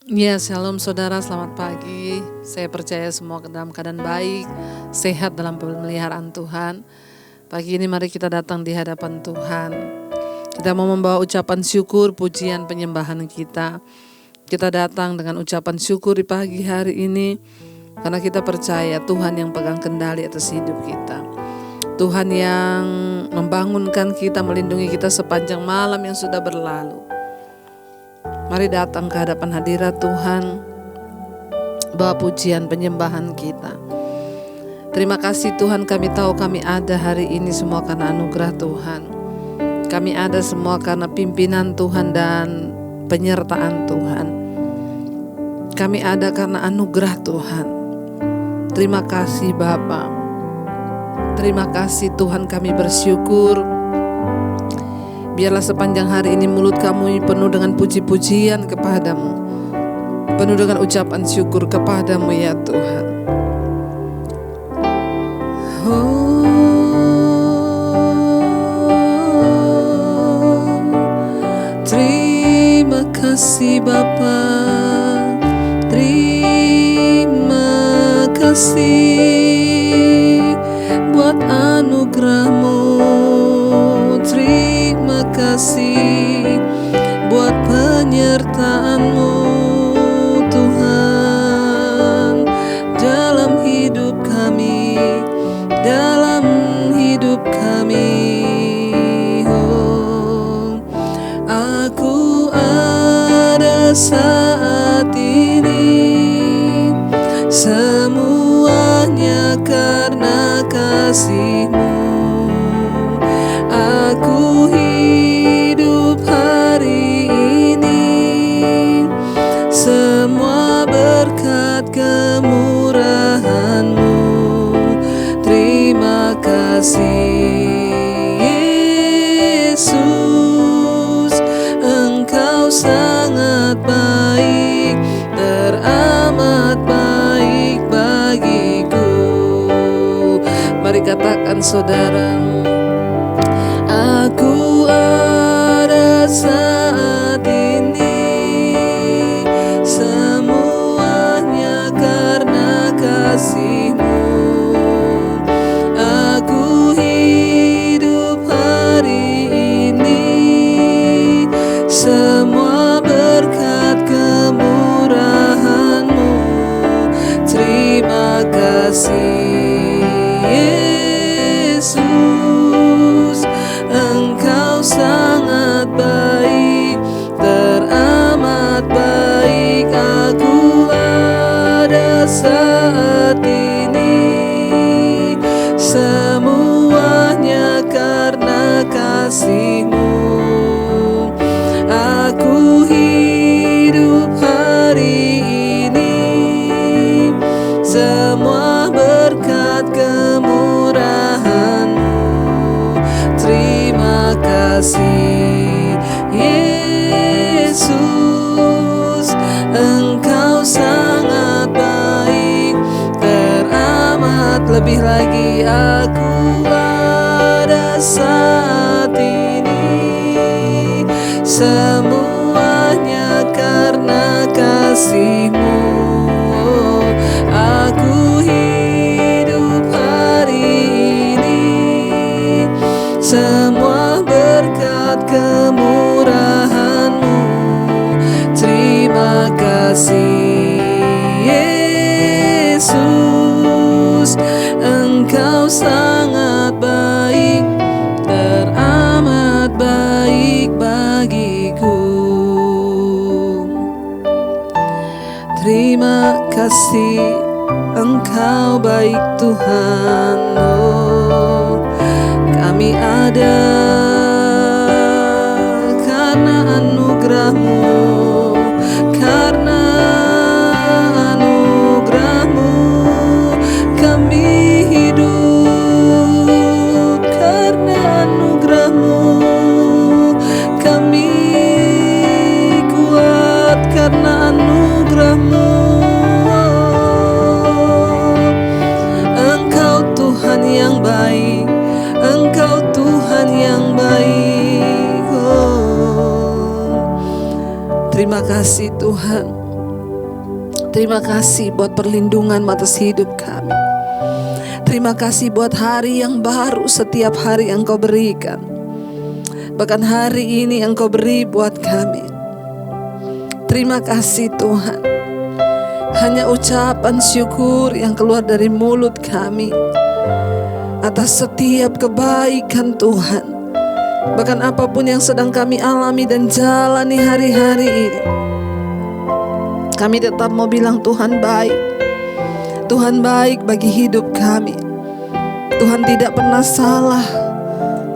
Ya, shalom saudara, selamat pagi. Saya percaya semua dalam keadaan baik, sehat dalam pemeliharaan Tuhan. Pagi ini mari kita datang di hadapan Tuhan. Kita mau membawa ucapan syukur, pujian, penyembahan kita. Kita datang dengan ucapan syukur di pagi hari ini, karena kita percaya Tuhan yang pegang kendali atas hidup kita. Tuhan yang membangunkan kita, melindungi kita sepanjang malam yang sudah berlalu. Mari datang ke hadapan hadirat Tuhan, bawa pujian penyembahan kita. Terima kasih Tuhan, kami tahu kami ada hari ini semua karena anugerah Tuhan. Kami ada semua karena pimpinan Tuhan dan penyertaan Tuhan. Kami ada karena anugerah Tuhan. Terima kasih Bapa. Terima kasih Tuhan, kami bersyukur. Biarlah sepanjang hari ini mulut kami penuh dengan puji-pujian kepadamu, penuh dengan ucapan syukur kepadamu ya Tuhan. Terima kasih Bapa, terima kasih buat anugerah-Mu. Terima kasih buat penyertaan-Mu Tuhan dalam hidup kami, dalam hidup kami. Oh, aku ada saat ini semuanya karena kasih-Mu. Aku hidup hari ini semua berkat kemurahan-Mu. Terima kasih Yesus, Engkau sangat baik, teramat baik bagiku. Mari katakan saudara, aku ada saat ini semuanya karena kasih-Mu. Aku hidup hari ini semua berkat kemurahan-Mu. Terima kasih Yesus, Engkau sangat baik, teramat baik. Aku ada saat ini semuanya karena kasih-Mu. Aku hidup hari ini semua berkat kemurahan-Mu. Terima kasih Yesus, Engkau sangat baik, teramat lebih lagi. Aku ada saat ini semuanya karena kasih-Mu. Aku hidup hari ini semua berkat kemurahan-Mu. Terima kasih Yesus, Engkau sangat baik, teramat baik bagiku. Terima kasih, Engkau baik Tuhan. Oh, kami ada karena anugerah-Mu, karena anugerah-Mu kami hidup, karena anugerah-Mu kami kuat, karena anugerah-Mu. Engkau Tuhan yang baik, Engkau Tuhan yang baik. Oh, terima kasih Tuhan. Terima kasih buat perlindungan atas hidup kami. Terima kasih buat hari yang baru setiap hari Engkau berikan. Bahkan hari ini Engkau beri buat kami. Terima kasih Tuhan. Hanya ucapan syukur yang keluar dari mulut kami atas setiap kebaikan Tuhan. Bahkan apapun yang sedang kami alami dan jalani hari-hari ini, kami tetap mau bilang Tuhan baik. Tuhan baik bagi hidup kami. Tuhan tidak pernah salah.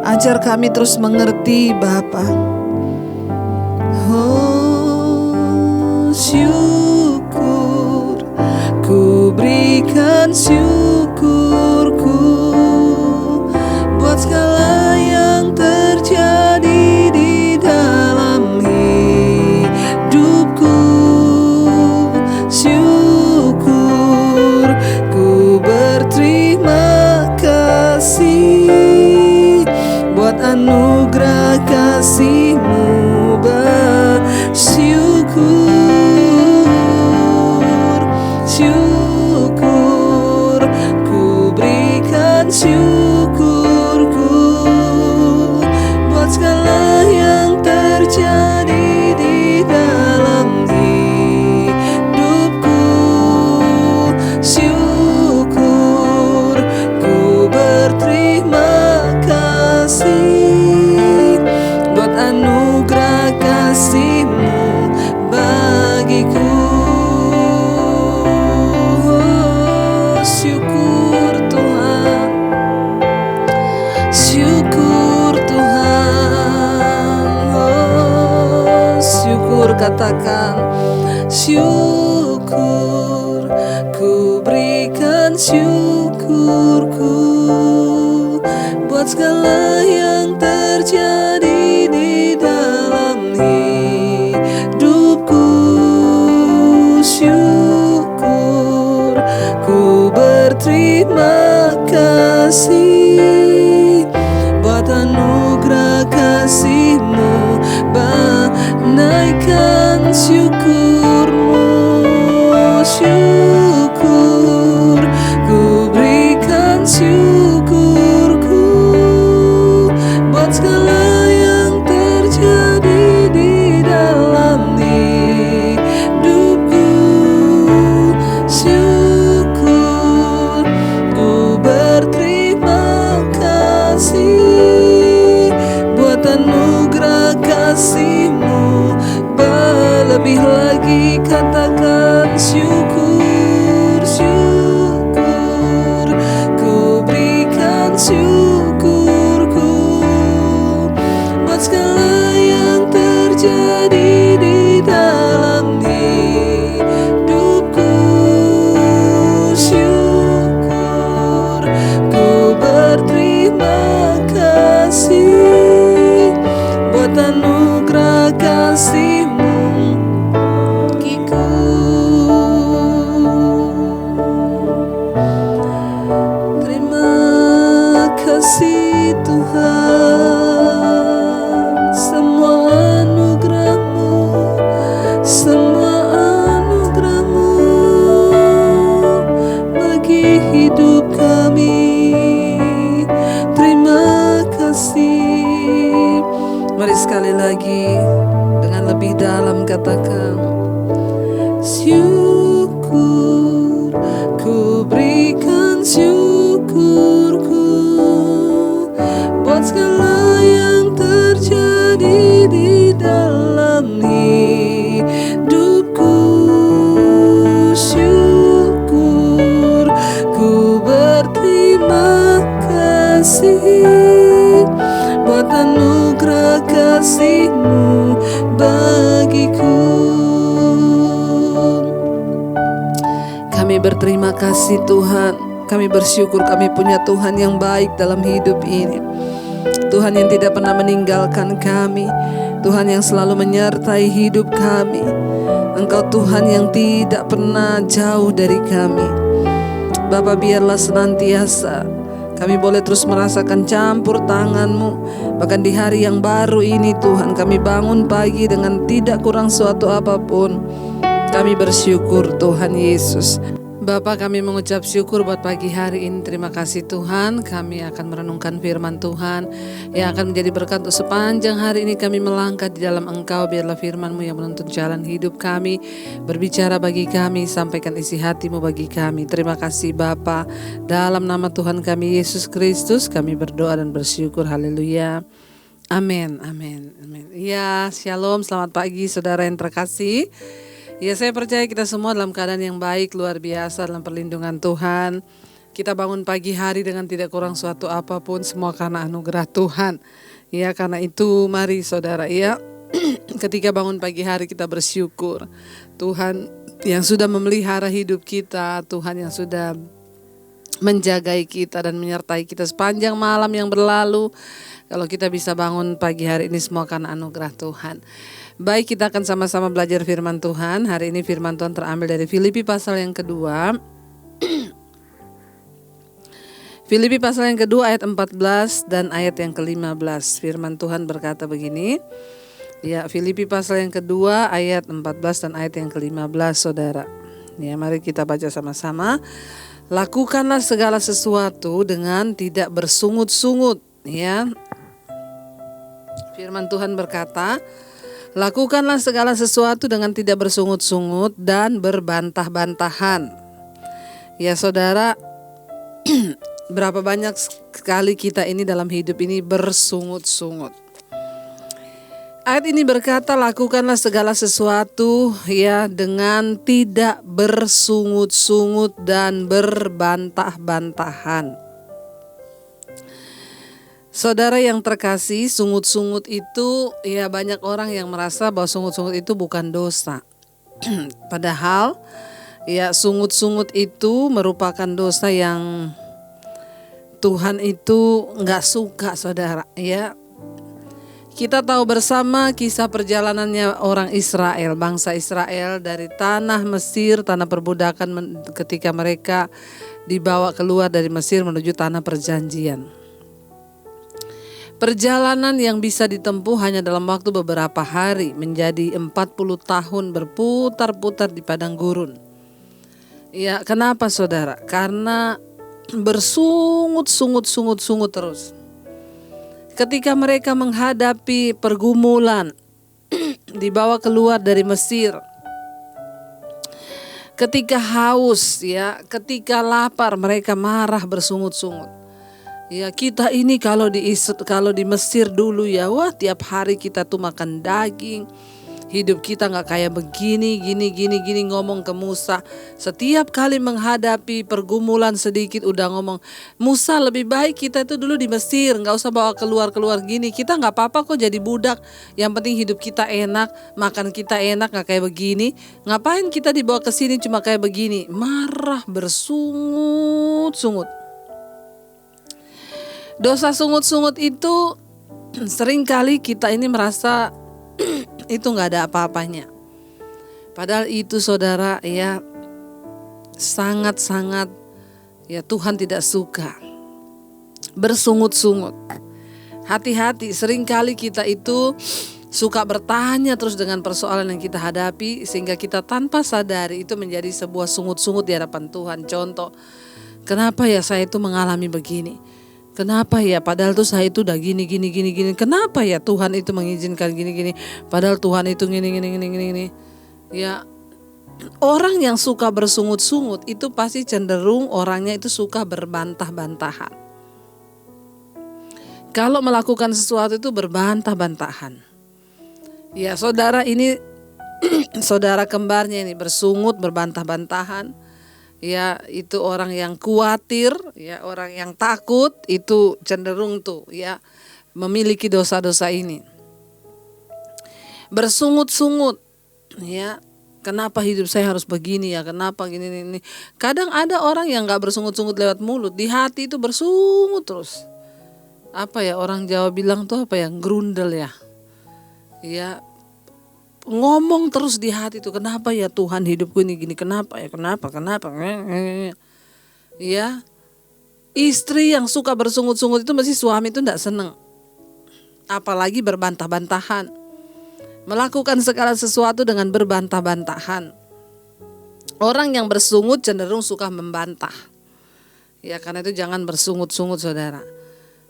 Ajar kami terus mengerti Bapa. Oh, syukur, ku berikan syukurku buat segala yang terjadi di dalam hidupku. Syukur, ku berterima kasih buat anugerah kasih-Mu. Bersyukur, syukur, ku berikan syukurku buat segala yang terjadi di dalam hidupku. Syukur, ku berterima kasih buat anugerah kasih-Mu bagiku. Oh, syukur Tuhan, syukur Tuhan. Oh, syukur, katakan syukur, ku berikan syukurku buat segala yang terjadi di dalam hidupku. Syukur, ku berterima kasih buat anugerah kasih-Mu. Naikkan syukur-Mu. Syukur, ku berikan syukurku buat segala yang terjadi di dalam hidupku. Syukur, ku berterima kasih buat anugerah kasih-Mu. Lebih lagi katakan syukur, syukur, ku berikan syukurku buat segala yang terjadi di dalam hidupku. Syukur, ku berterima kasih buat anugerah kasih-Mu. Terima kasih Tuhan, semua anugerah-Mu, semua anugerah-Mu bagi hidup kami. Terima kasih. Mari sekali lagi dengan lebih dalam katakan syukur, ku berikan syukurku buat segala yang terjadi di dalam hidupku. Syukur, ku berterima kasih buat anugerah kasih-Mu bagiku. Kami berterima kasih Tuhan. Kami bersyukur kami punya Tuhan yang baik dalam hidup ini. Tuhan yang tidak pernah meninggalkan kami. Tuhan yang selalu menyertai hidup kami. Engkau Tuhan yang tidak pernah jauh dari kami. Bapa, biarlah senantiasa kami boleh terus merasakan campur tangan-Mu. Bahkan di hari yang baru ini Tuhan, kami bangun pagi dengan tidak kurang suatu apapun. Kami bersyukur Tuhan Yesus. Bapa, kami mengucap syukur buat pagi hari ini. Terima kasih Tuhan, kami akan merenungkan firman Tuhan yang akan menjadi berkat untuk sepanjang hari ini kami melangkah di dalam Engkau. Biarlah firman-Mu yang menuntun jalan hidup kami, berbicara bagi kami, sampaikan isi hati-Mu bagi kami. Terima kasih Bapa, dalam nama Tuhan kami Yesus Kristus kami berdoa dan bersyukur. Haleluya. Amin, amin, amin. Ya, shalom, selamat pagi saudara yang terkasih. Ya, saya percaya kita semua dalam keadaan yang baik, luar biasa dalam perlindungan Tuhan. Kita bangun pagi hari dengan tidak kurang suatu apapun, semua karena anugerah Tuhan. Ya, karena itu mari saudara, ya, ketika bangun pagi hari kita bersyukur. Tuhan yang sudah memelihara hidup kita, Tuhan yang sudah menjagai kita dan menyertai kita sepanjang malam yang berlalu. Kalau kita bisa bangun pagi hari ini semua karena anugerah Tuhan. Baik, kita akan sama-sama belajar firman Tuhan. Hari ini firman Tuhan terambil dari Filipi pasal yang kedua. Filipi pasal yang kedua ayat 14 dan ayat yang ke-15. Firman Tuhan berkata begini. Ya, Filipi pasal yang kedua ayat 14 dan ayat yang ke-15, saudara. Ya, mari kita baca sama-sama. Lakukanlah segala sesuatu dengan tidak bersungut-sungut, ya. Firman Tuhan berkata, lakukanlah segala sesuatu dengan tidak bersungut-sungut dan berbantah-bantahan. Ya saudara, berapa banyak sekali kita ini dalam hidup ini bersungut-sungut. Ayat ini berkata, lakukanlah segala sesuatu ya dengan tidak bersungut-sungut dan berbantah-bantahan. Saudara yang terkasih, sungut-sungut itu ya banyak orang yang merasa bahwa sungut-sungut itu bukan dosa. Padahal ya sungut-sungut itu merupakan dosa yang Tuhan itu gak suka, saudara. Ya, kita tahu bersama kisah perjalanannya orang Israel, bangsa Israel dari tanah Mesir, tanah perbudakan ketika mereka dibawa keluar dari Mesir menuju tanah perjanjian. Perjalanan yang bisa ditempuh hanya dalam waktu beberapa hari menjadi 40 tahun berputar-putar di padang gurun. Ya, kenapa saudara? Karena bersungut-sungut terus. Ketika mereka menghadapi pergumulan dibawa keluar dari Mesir, ketika haus ya, ketika lapar mereka marah bersungut-sungut. Ya, kita ini kalau di Mesir dulu ya, wah tiap hari kita tuh makan daging. Hidup kita gak kayak begini, gini ngomong ke Musa. Setiap kali menghadapi pergumulan sedikit udah ngomong, Musa lebih baik kita itu dulu di Mesir, gak usah bawa keluar gini. Kita gak apa-apa kok jadi budak, yang penting hidup kita enak, makan kita enak gak kayak begini. Ngapain kita dibawa ke sini cuma kayak begini? Marah, bersungut-sungut. Dosa sungut-sungut itu seringkali kita ini merasa itu gak ada apa-apanya. Padahal itu saudara ya sangat-sangat ya Tuhan tidak suka bersungut-sungut. Hati-hati, seringkali kita itu suka bertanya terus dengan persoalan yang kita hadapi sehingga kita tanpa sadari itu menjadi sebuah sungut-sungut di hadapan Tuhan. Contoh, kenapa ya saya itu mengalami begini? Kenapa ya padahal tuh saya itu udah gini. Kenapa ya Tuhan itu mengizinkan gini. Padahal Tuhan itu gini. Ya, orang yang suka bersungut-sungut itu pasti cenderung orangnya itu suka berbantah-bantahan. Kalau melakukan sesuatu itu berbantah-bantahan. Ya, saudara ini saudara kembarnya ini bersungut, berbantah-bantahan. Ya, itu orang yang khawatir, ya orang yang takut itu cenderung tuh ya memiliki dosa-dosa ini. Bersungut-sungut, ya kenapa hidup saya harus begini ya, kenapa gini. Kadang ada orang yang gak bersungut-sungut lewat mulut, di hati itu bersungut terus. Apa ya orang Jawa bilang tuh apa ya, grundel ya. Ya, ngomong terus di hati tuh, kenapa ya Tuhan hidupku ini gini, kenapa. Ya, istri yang suka bersungut-sungut itu mesti suami itu tidak senang. Apalagi berbantah-bantahan. Melakukan segala sesuatu dengan berbantah-bantahan. Orang yang bersungut cenderung suka membantah. Ya, karena itu jangan bersungut-sungut, saudara.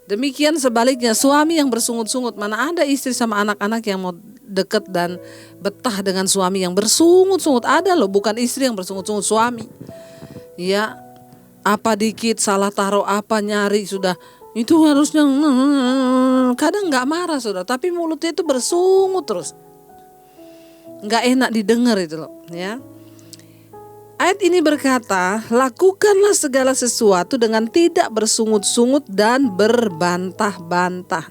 Demikian sebaliknya, suami yang bersungut-sungut, mana ada istri sama anak-anak yang mau deket dan betah dengan suami yang bersungut-sungut. Ada loh, bukan istri yang bersungut-sungut, suami. Ya, apa dikit salah taruh apa nyari sudah itu harusnya, kadang nggak marah saudara, tapi mulutnya itu bersungut terus, nggak enak didengar itu loh ya. Ayat ini berkata, lakukanlah segala sesuatu dengan tidak bersungut-sungut dan berbantah-bantah.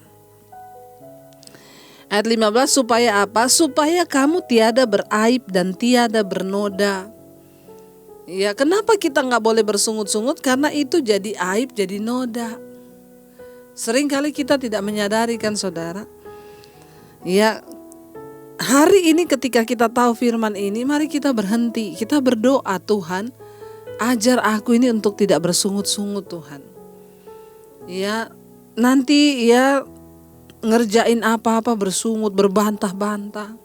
Ayat 15, supaya apa? Supaya kamu tiada beraib dan tiada bernoda. Ya, kenapa kita nggak boleh bersungut-sungut? Karena itu jadi aib, jadi noda. Seringkali kita tidak menyadari kan saudara. Ya, hari ini ketika kita tahu firman ini, mari kita berhenti, kita berdoa, Tuhan, ajar aku ini untuk tidak bersungut-sungut Tuhan. Ya, nanti ya ngerjain apa-apa bersungut, berbantah-bantah.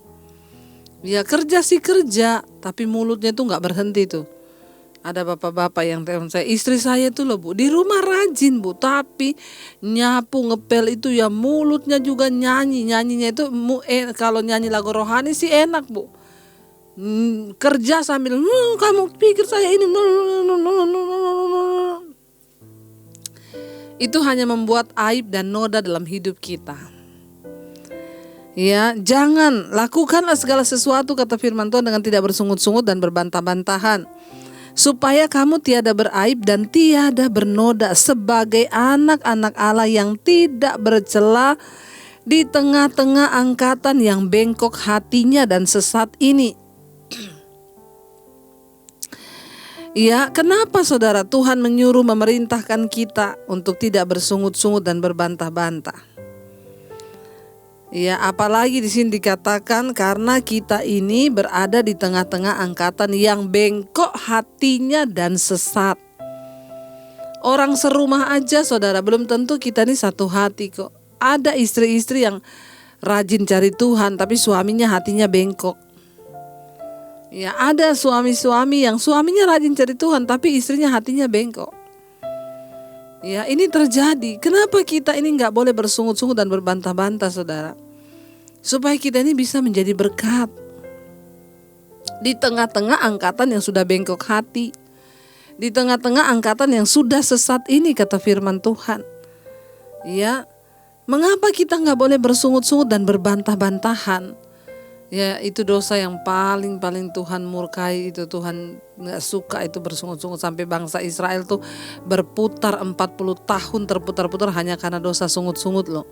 Ya kerja sih kerja, tapi mulutnya tuh nggak berhenti tuh. Ada bapak-bapak yang telepon saya, istri saya tuh loh Bu, di rumah rajin Bu, tapi nyapu ngepel itu ya mulutnya juga nyanyinya itu kalau nyanyi lagu rohani sih enak Bu. Kerja sambil kamu pikir saya ini, itu hanya membuat aib dan noda dalam hidup kita. Ya, jangan lakukanlah segala sesuatu kata firman Tuhan dengan tidak bersungut-sungut dan berbantah-bantahan, supaya kamu tiada beraib dan tiada bernoda sebagai anak-anak Allah yang tidak bercela di tengah-tengah angkatan yang bengkok hatinya dan sesat ini. Ya, kenapa saudara Tuhan menyuruh memerintahkan kita untuk tidak bersungut-sungut dan berbantah-bantah? Ya, apalagi di sini dikatakan karena kita ini berada di tengah-tengah angkatan yang bengkok hatinya dan sesat. Orang serumah aja saudara, belum tentu kita ini satu hati kok. Ada istri-istri yang rajin cari Tuhan tapi suaminya hatinya bengkok. Ya, ada suami-suami yang suaminya rajin cari Tuhan tapi istrinya hatinya bengkok. Ya, ini terjadi. Kenapa kita ini nggak boleh bersungut-sungut dan berbantah-bantah saudara? Supaya kita ini bisa menjadi berkat di tengah-tengah angkatan yang sudah bengkok hati, di tengah-tengah angkatan yang sudah sesat ini kata firman Tuhan. Ya, mengapa kita nggak boleh bersungut-sungut dan berbantah-bantahan? Ya, itu dosa yang paling Tuhan murkai, itu Tuhan gak suka itu bersungut-sungut. Sampai bangsa Israel tuh berputar 40 tahun terputar-putar hanya karena dosa sungut-sungut loh.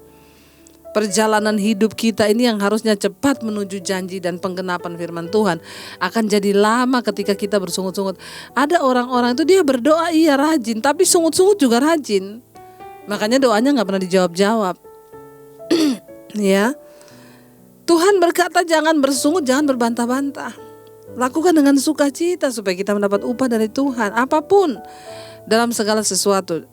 Perjalanan hidup kita ini yang harusnya cepat menuju janji dan penggenapan firman Tuhan akan jadi lama ketika kita bersungut-sungut. Ada orang-orang itu dia berdoa iya rajin, tapi sungut-sungut juga rajin. Makanya doanya gak pernah dijawab-jawab. Ya, Tuhan berkata jangan bersungut, jangan berbantah-bantah. Lakukan dengan sukacita supaya kita mendapat upah dari Tuhan. Apapun dalam segala sesuatu.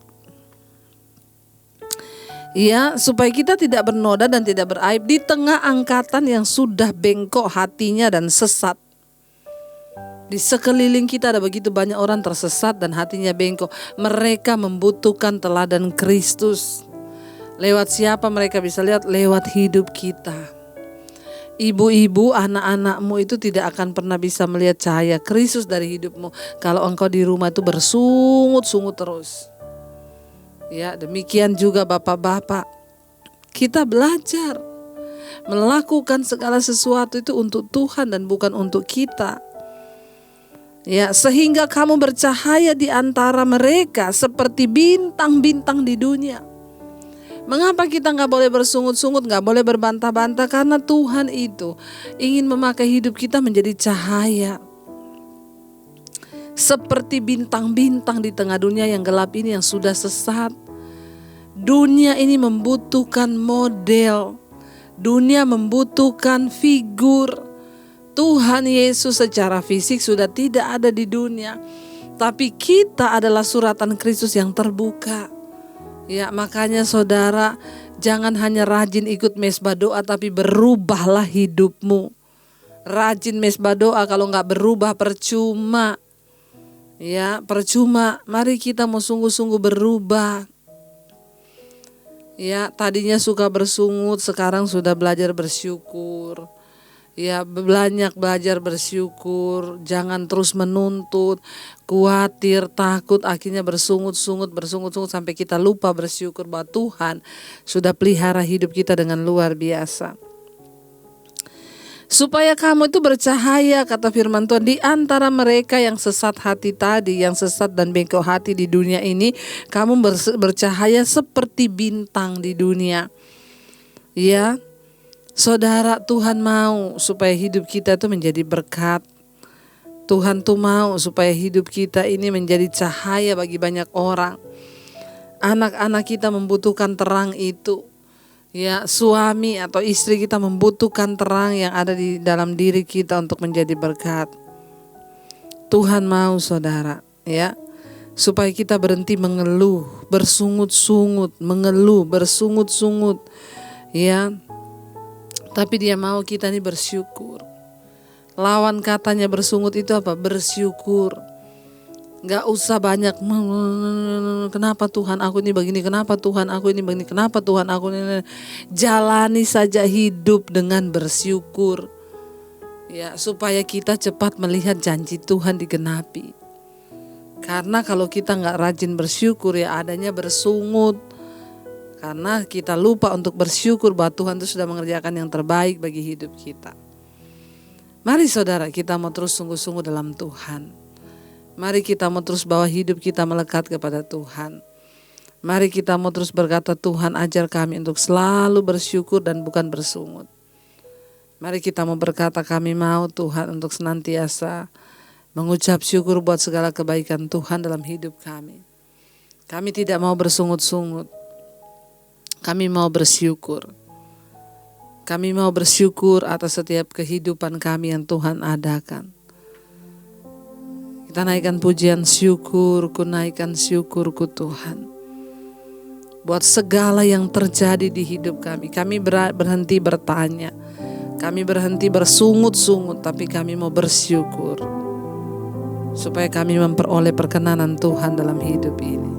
Ya, supaya kita tidak bernoda dan tidak beraib di tengah angkatan yang sudah bengkok hatinya dan sesat. Di sekeliling kita ada begitu banyak orang tersesat dan hatinya bengkok. Mereka membutuhkan teladan Kristus. Lewat siapa mereka bisa lihat? Lewat hidup kita. Ibu-ibu, anak-anakmu itu tidak akan pernah bisa melihat cahaya Kristus dari hidupmu kalau engkau di rumah itu bersungut-sungut terus. Ya, demikian juga bapak-bapak. Kita belajar melakukan segala sesuatu itu untuk Tuhan dan bukan untuk kita. Ya, sehingga kamu bercahaya di antara mereka seperti bintang-bintang di dunia. Mengapa kita gak boleh bersungut-sungut, gak boleh berbantah-bantah? Karena Tuhan itu ingin memakai hidup kita menjadi cahaya. Seperti bintang-bintang di tengah dunia yang gelap ini yang sudah sesat. Dunia ini membutuhkan model. Dunia membutuhkan figur. Tuhan Yesus secara fisik sudah tidak ada di dunia. Tapi kita adalah suratan Kristus yang terbuka. Ya, makanya saudara, jangan hanya rajin ikut mesbah doa tapi berubahlah hidupmu. rajin mesbah doa kalau nggak berubah percuma. Ya, percuma. Mari kita mau sungguh-sungguh berubah. Ya, tadinya suka bersungut, sekarang sudah belajar bersyukur. Ya, banyak belajar bersyukur, jangan terus menuntut, khawatir, takut, akhirnya bersungut-sungut sampai kita lupa bersyukur bahwa Tuhan sudah pelihara hidup kita dengan luar biasa. Supaya kamu itu bercahaya, kata firman Tuhan, di antara mereka yang sesat hati tadi, yang sesat dan bengkok hati di dunia ini, kamu bercahaya seperti bintang di dunia. Ya, saudara, Tuhan mau supaya hidup kita itu menjadi berkat. Tuhan tuh mau supaya hidup kita ini menjadi cahaya bagi banyak orang. Anak-anak kita membutuhkan terang itu. Ya, suami atau istri kita membutuhkan terang yang ada di dalam diri kita untuk menjadi berkat. Tuhan mau, saudara, ya, supaya kita berhenti mengeluh, bersungut-sungut, mengeluh, bersungut-sungut, ya. Tapi Dia mau kita ini bersyukur. Lawan katanya bersungut itu apa? Bersyukur. Gak usah banyak, kenapa Tuhan aku ini begini, kenapa Tuhan aku ini begini, kenapa Tuhan aku ini. Jalani saja hidup dengan bersyukur. Ya, supaya kita cepat melihat janji Tuhan digenapi. Karena kalau kita gak rajin bersyukur, ya adanya bersungut. Karena kita lupa untuk bersyukur bahwa Tuhan itu sudah mengerjakan yang terbaik bagi hidup kita. Mari saudara, kita mau terus sungguh-sungguh dalam Tuhan. Mari kita mau terus bawa hidup kita melekat kepada Tuhan. Mari kita mau terus berkata, Tuhan ajar kami untuk selalu bersyukur dan bukan bersungut. Mari kita mau berkata, kami mau Tuhan untuk senantiasa mengucap syukur buat segala kebaikan Tuhan dalam hidup kami. Kami tidak mau bersungut-sungut. Kami mau bersyukur. Kami mau bersyukur atas setiap kehidupan kami yang Tuhan adakan. Kita naikkan pujian syukurku, naikkan syukurku Tuhan. Buat segala yang terjadi di hidup kami. Kami berhenti bertanya. Kami berhenti bersungut-sungut, tapi kami mau bersyukur. Supaya kami memperoleh perkenanan Tuhan dalam hidup ini.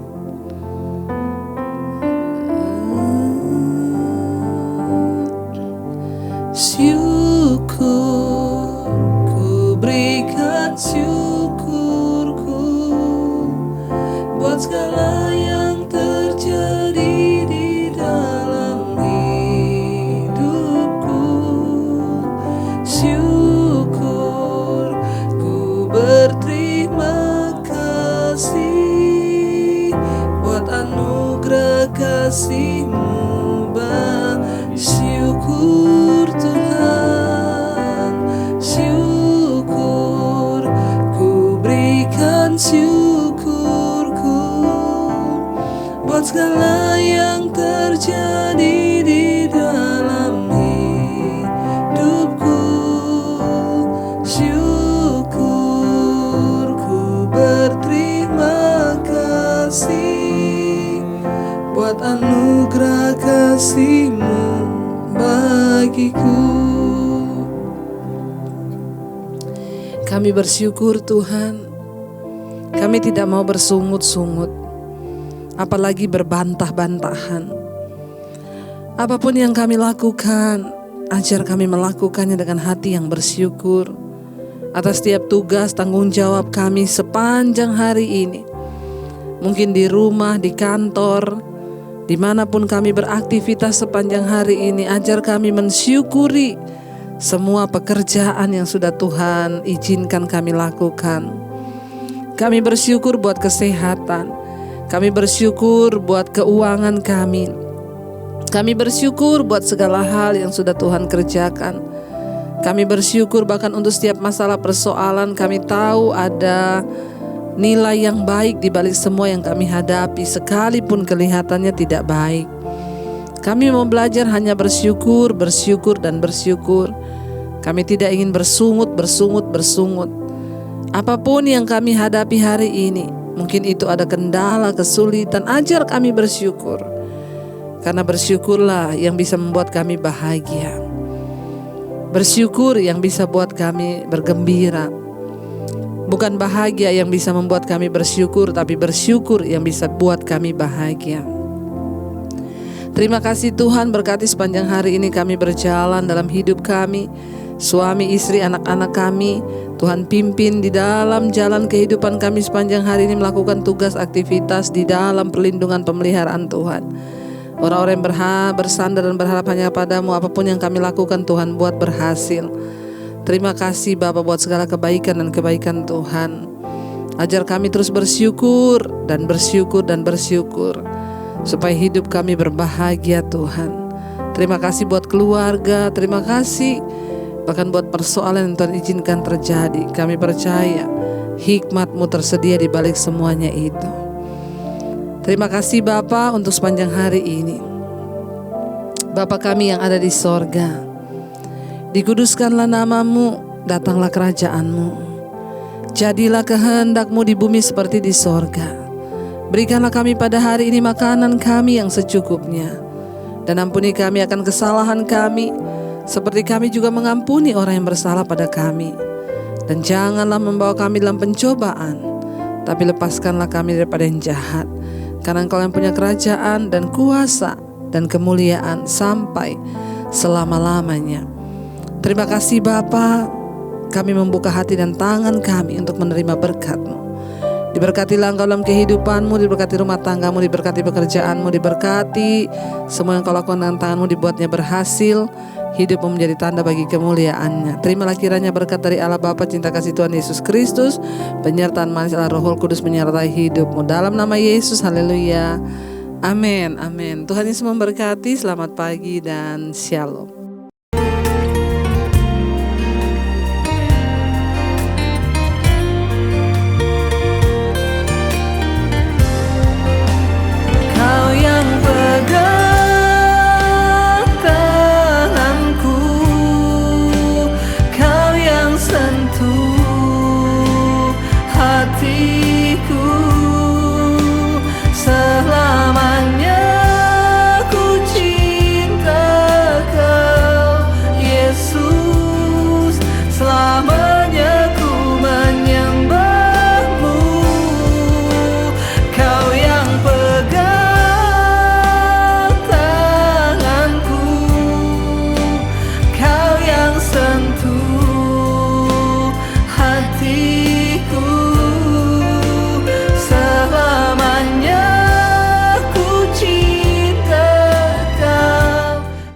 Syukur, ku berikan syukurku buat segala yang terjadi di dalam hidupku. Syukur, ku berterima kasih buat anugerah kasih-Mu. Syukur Tuhan, syukur, ku berikan syukurku buat segala yang terjadi di dalam hidupku. Syukur, ku berterima kasih buat anugerah kasih-Mu bagiku. Kami bersyukur Tuhan. Kami tidak mau bersungut-sungut, apalagi berbantah-bantahan. Apapun yang kami lakukan, ajar kami melakukannya dengan hati yang bersyukur atas setiap tugas tanggung jawab kami sepanjang hari ini. Mungkin di rumah, di kantor, dimanapun kami beraktivitas sepanjang hari ini, ajar kami mensyukuri semua pekerjaan yang sudah Tuhan izinkan kami lakukan. Kami bersyukur buat kesehatan. Kami bersyukur buat keuangan kami. Kami bersyukur buat segala hal yang sudah Tuhan kerjakan. Kami bersyukur bahkan untuk setiap masalah persoalan, kami tahu ada nilai yang baik di balik semua yang kami hadapi, sekalipun kelihatannya tidak baik. Kami mau belajar hanya bersyukur, bersyukur, dan bersyukur. Kami tidak ingin bersungut. Apapun yang kami hadapi hari ini, mungkin itu ada kendala, kesulitan, ajar kami bersyukur. Karena bersyukurlah yang bisa membuat kami bahagia. Bersyukur yang bisa buat kami bergembira. Bukan bahagia yang bisa membuat kami bersyukur, tapi bersyukur yang bisa buat kami bahagia. Terima kasih Tuhan, berkati sepanjang hari ini kami berjalan dalam hidup kami, suami, istri, anak-anak kami. Tuhan pimpin di dalam jalan kehidupan kami sepanjang hari ini, melakukan tugas aktivitas di dalam perlindungan pemeliharaan Tuhan. Orang-orang yang bersandar dan berharap hanya padamu, apapun yang kami lakukan Tuhan buat berhasil. Terima kasih Bapa buat segala kebaikan dan kebaikan Tuhan. Ajar kami terus bersyukur dan bersyukur dan bersyukur, supaya hidup kami berbahagia Tuhan. Terima kasih buat keluarga, terima kasih bahkan buat persoalan yang Tuhan izinkan terjadi. Kami percaya hikmat-Mu tersedia di balik semuanya itu. Terima kasih Bapa untuk sepanjang hari ini. Bapa kami yang ada di sorga, dikuduskanlah nama-Mu, datanglah kerajaan-Mu. Jadilah kehendak-Mu di bumi seperti di sorga. Berikanlah kami pada hari ini makanan kami yang secukupnya. Dan ampuni kami akan kesalahan kami, seperti kami juga mengampuni orang yang bersalah pada kami. Dan janganlah membawa kami dalam pencobaan, tapi lepaskanlah kami daripada yang jahat. Karena Engkau yang punya kerajaan dan kuasa dan kemuliaan sampai selama-lamanya. Terima kasih Bapa, kami membuka hati dan tangan kami untuk menerima berkat-Mu. Diberkatilah Engkau dalam kehidupan-Mu, diberkati rumah tangga-Mu, diberkati pekerjaan-Mu, diberkati semua yang Kau lakukan dengan tangan-Mu, dibuatnya berhasil. Hidup-Mu menjadi tanda bagi kemuliaan-Nya. Terimalah kiranya berkat dari Allah Bapa, cinta kasih Tuhan Yesus Kristus, penyertaan manis Allah Roh Kudus menyertai hidup-Mu. Dalam nama Yesus, haleluya. Amin, amin. Tuhan Yesus memberkati, selamat pagi dan shalom.